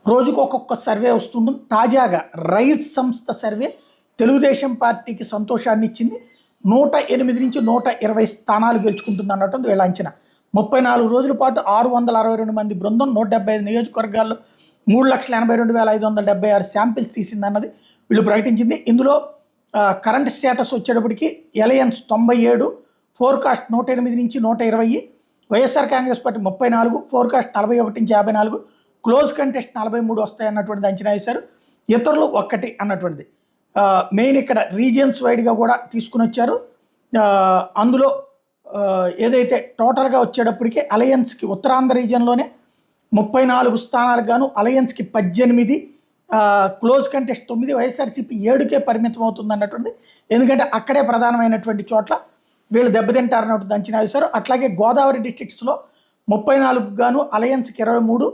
రోజుకు ఒక్కొక్క సర్వే వస్తుంది. తాజాగా రైజ్ సంస్థ సర్వే తెలుగుదేశం పార్టీకి సంతోషాన్ని ఇచ్చింది. 108 నుంచి 120 స్థానాలు గెలుచుకుంటుంది అన్నట్టు వీళ్ళ అంచనా. 34 రోజుల పాటు 662 మంది బృందం 175 నియోజకవర్గాల్లో 3,82,576 శాంపిల్స్ తీసిందన్నది వీళ్ళు ప్రకటించింది. ఇందులో కరెంట్ స్టేటస్ వచ్చేటప్పటికి అలయన్స్ 97, ఫోర్కాస్ట్ 108 నుంచి 120, వైఎస్ఆర్ కాంగ్రెస్ పార్టీ 34, ఫోర్కాస్ట్ 41 నుంచి 54, క్లోజ్ కంటెస్ట్ 43 వస్తాయన్నటువంటిది అంచనా వేశారు. ఇతరులు 1 అన్నటువంటిది. మెయిన్ ఇక్కడ రీజియన్స్ వైడ్గా కూడా తీసుకుని వచ్చారు. అందులో ఏదైతే టోటల్గా వచ్చేటప్పటికి అలయన్స్కి ఉత్తరాంధ్ర రీజియన్లోనే 34 స్థానాలకు గాను అలయన్స్కి 18, క్లోజ్ కంటెస్ట్ 9, వైఎస్ఆర్సీపీ 7కే పరిమితం అవుతుంది అన్నటువంటిది. ఎందుకంటే అక్కడే ప్రధానమైనటువంటి చోట్ల వీళ్ళు దెబ్బతింటారన్నటువంటి అంచనా వేశారు. అట్లాగే గోదావరి డిస్ట్రిక్ట్స్లో 34 గాను అలయన్స్కి 23,